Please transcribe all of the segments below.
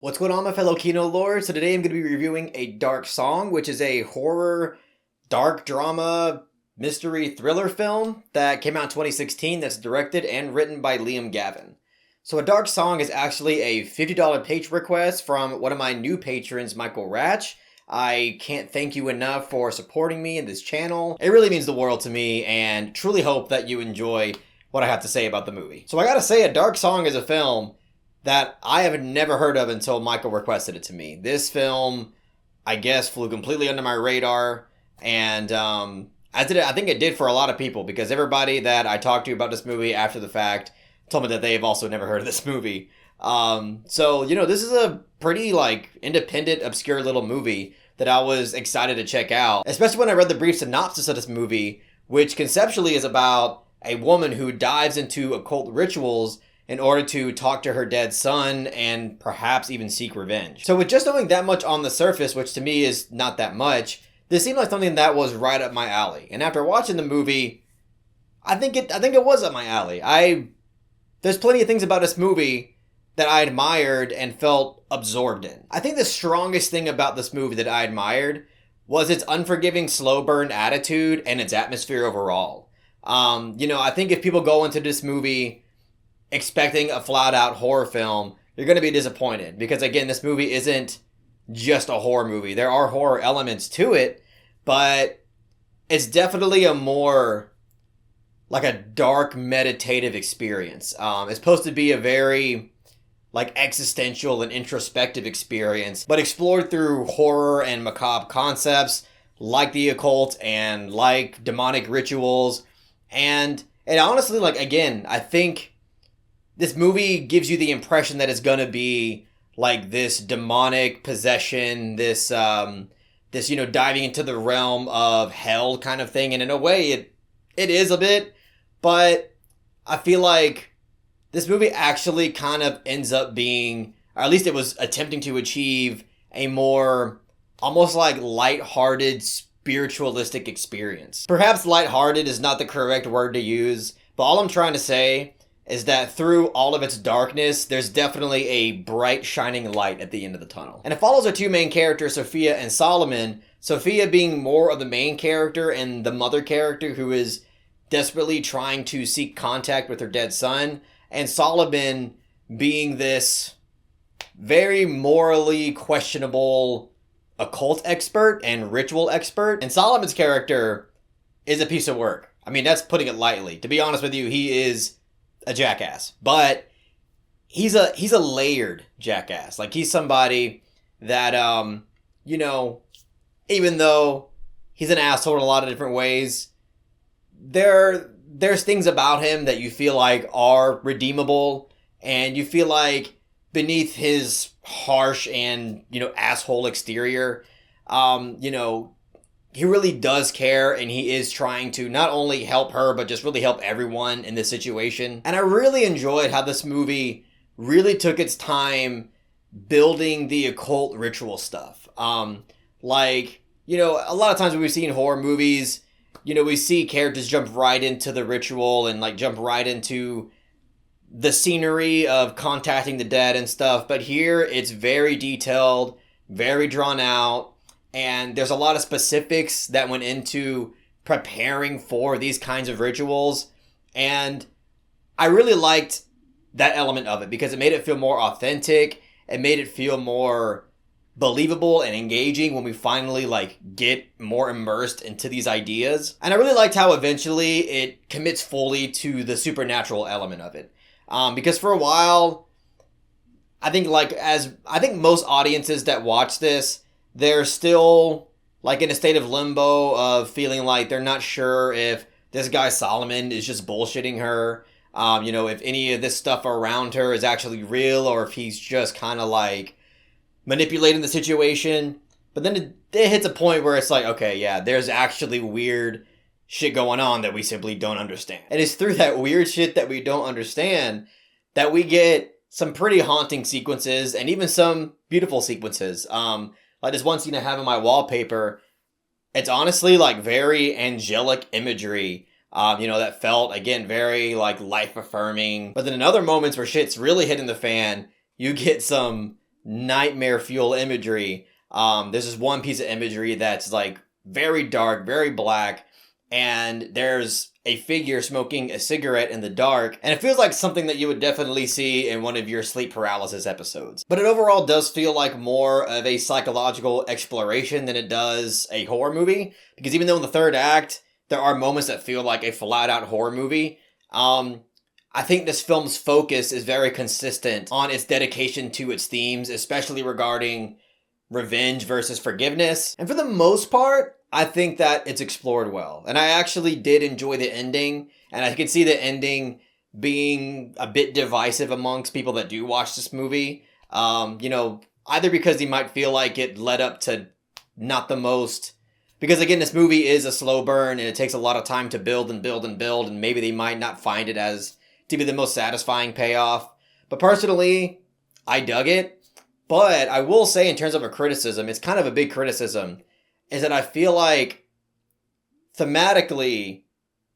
What's going on, my fellow Kino lords? So today I'm going to be reviewing A Dark Song, which is a horror, dark drama, mystery thriller film that came out in 2016 that's directed and written by Liam Gavin. So A Dark Song is actually a $50 page request from one of my new patrons, Michael Rach. I can't thank you enough for supporting me in this channel. It really means the world to me and truly hope that you enjoy what I have to say about the movie. So I gotta say, A Dark Song is a film that I have never heard of until Michael requested it to me. This film, I guess, flew completely under my radar, and I think it did for a lot of people, because everybody that I talked to about this movie after the fact told me that they've also never heard of this movie. So, this is a pretty, independent, obscure little movie that I was excited to check out, especially when I read the brief synopsis of this movie, which conceptually is about a woman who dives into occult rituals in order to talk to her dead son and perhaps even seek revenge. So with just knowing that much on the surface, which to me is not that much, this seemed like something that was right up my alley. And after watching the movie, I think it was up my alley. There's plenty of things about this movie that I admired and felt absorbed in. I think the strongest thing about this movie that I admired was its unforgiving, slow burn attitude and its atmosphere overall. I think if people go into this movie expecting a flat-out horror film, you're going to be disappointed, because again, this movie isn't just a horror movie. There are horror elements to it, but it's definitely a more like a dark meditative experience. It's supposed to be a very existential and introspective experience, but explored through horror and macabre concepts like the occult and like demonic rituals. And honestly, again, I think this movie gives you the impression that it's gonna be like this demonic possession, this diving into the realm of hell kind of thing. And in a way, it is a bit, but I feel like this movie actually kind of ends up being, or at least it was attempting to achieve, a more almost like lighthearted, spiritualistic experience. Perhaps lighthearted is not the correct word to use, but all I'm trying to say is that through all of its darkness, there's definitely a bright, shining light at the end of the tunnel. And it follows our two main characters, Sophia and Solomon. Sophia being more of the main character and the mother character who is desperately trying to seek contact with her dead son, and Solomon being this very morally questionable occult expert and ritual expert. And Solomon's character is a piece of work. I mean, that's putting it lightly. To be honest with you, he is a jackass, but he's a layered jackass. He's somebody that even though he's an asshole in a lot of different ways, there's things about him that you feel like are redeemable, and you feel like beneath his harsh and asshole exterior, he really does care, and he is trying to not only help her, but just really help everyone in this situation. And I really enjoyed how this movie really took its time building the occult ritual stuff. A lot of times when we've seen horror movies, we see characters jump right into the ritual and jump right into the scenery of contacting the dead and stuff. But here it's very detailed, very drawn out, and there's a lot of specifics that went into preparing for these kinds of rituals. And I really liked that element of it, because it made it feel more authentic. It made it feel more believable and engaging when we finally get more immersed into these ideas. And I really liked how eventually it commits fully to the supernatural element of it. Because for a while, I think most audiences that watch this, they're still in a state of limbo of feeling like they're not sure if this guy Solomon is just bullshitting her. If any of this stuff around her is actually real, or if he's just kind of manipulating the situation. But then it hits a point where it's okay, yeah, there's actually weird shit going on that we simply don't understand. And it's through that weird shit that we don't understand that we get some pretty haunting sequences, and even some beautiful sequences. Like this one scene I have in my wallpaper, it's honestly very angelic imagery, that felt, again, very life affirming. But then in other moments where shit's really hitting the fan, you get some nightmare fuel imagery. There's this one piece of imagery that's like very dark, very black, and there's a figure smoking a cigarette in the dark, and it feels like something that you would definitely see in one of your sleep paralysis episodes. But it overall does feel like more of a psychological exploration than it does a horror movie, because even though in the third act there are moments that feel like a flat-out horror movie, I think this film's focus is very consistent on its dedication to its themes, especially regarding revenge versus forgiveness. And for the most part, I think that it's explored well. And I actually did enjoy the ending, and I could see the ending being a bit divisive amongst people that do watch this movie. Either because you might feel like it led up to not the most... Because again, this movie is a slow burn, and it takes a lot of time to build and build and build, and maybe they might not find it as to be the most satisfying payoff. But personally, I dug it. But I will say, in terms of a criticism, it's kind of a big criticism, is that I feel like thematically,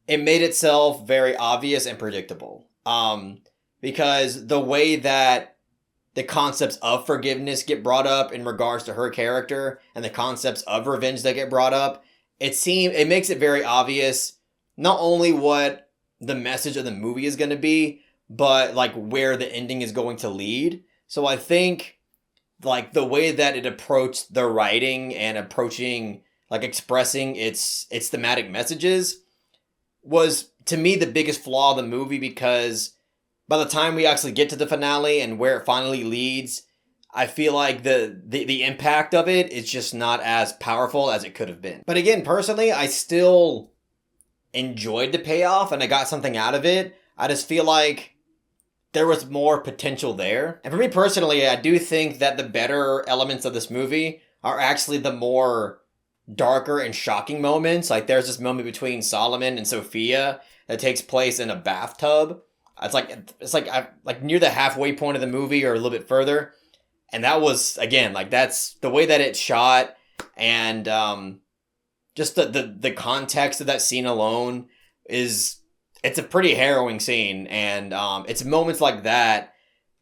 it made itself very obvious and predictable. Because the way that the concepts of forgiveness get brought up in regards to her character, and the concepts of revenge that get brought up, it makes it very obvious not only what the message of the movie is going to be, but like where the ending is going to lead. So I think like the way that it approached the writing and approaching like expressing its thematic messages was to me the biggest flaw of the movie, because by the time we actually get to the finale and where it finally leads, I feel like the impact of it is just not as powerful as it could have been. But again, personally, I still enjoyed the payoff and I got something out of it. I just feel like there was more potential there. And for me personally, I do think that the better elements of this movie are actually the more darker and shocking moments. Like there's this moment between Solomon and Sophia that takes place in a bathtub. It's like near the halfway point of the movie or a little bit further. And that was, again, like that's the way that it's shot, and just the context of that scene alone it's a pretty harrowing scene, and it's moments like that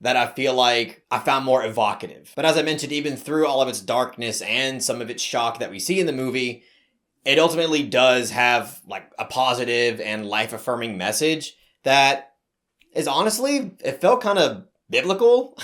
I feel like I found more evocative. But as I mentioned, even through all of its darkness and some of its shock that we see in the movie, it ultimately does have like a positive and life-affirming message that is honestly, it felt kind of biblical,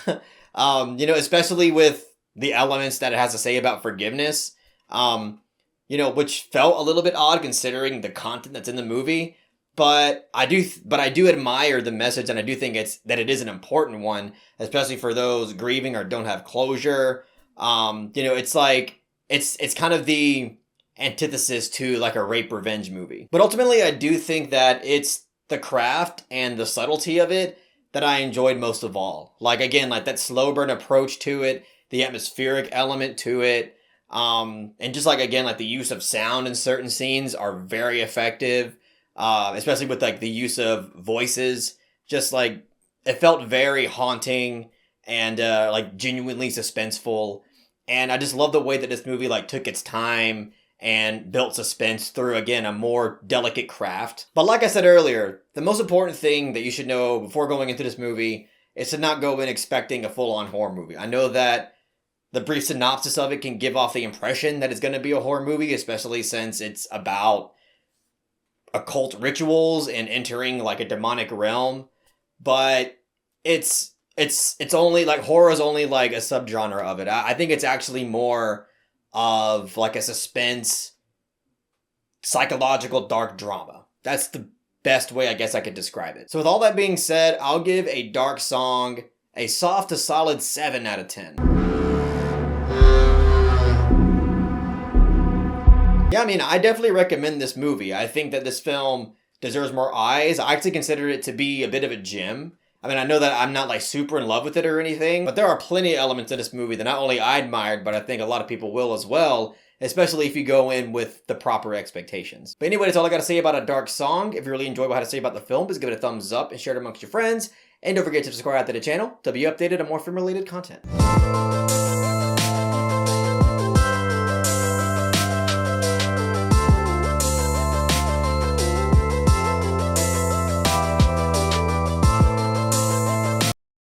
especially with the elements that it has to say about forgiveness, which felt a little bit odd considering the content that's in the movie. But I do admire the message, and I do think it is an important one, especially for those grieving or don't have closure. It's like it's kind of the antithesis to like a rape revenge movie. But ultimately, I do think that it's the craft and the subtlety of it that I enjoyed most of all. Like again, like that slow burn approach to it, the atmospheric element to it, and just like again, like the use of sound in certain scenes are very effective. Especially with like the use of voices, just like it felt very haunting and like genuinely suspenseful. And I just love the way that this movie like took its time and built suspense through, again, a more delicate craft. But like I said earlier, the most important thing that you should know before going into this movie is to not go in expecting a full-on horror movie. I know that the brief synopsis of it can give off the impression that it's going to be a horror movie, especially since it's about occult rituals and entering like a demonic realm, but it's only like horror is only like a subgenre of it. I think it's actually more of like a suspense, psychological dark drama. That's the best way I guess I could describe it. So with all that being said, I'll give A Dark Song a soft to solid 7 out of 10. Yeah, I mean, I definitely recommend this movie. I think that this film deserves more eyes. I actually consider it to be a bit of a gem. I mean, I know that I'm not like super in love with it or anything, but there are plenty of elements of this movie that not only I admired, but I think a lot of people will as well, especially if you go in with the proper expectations. But anyway, that's all I got to say about A Dark Song. If you really enjoyed what I had to say about the film, please give it a thumbs up and share it amongst your friends. And don't forget to subscribe to the channel to be updated on more film-related content.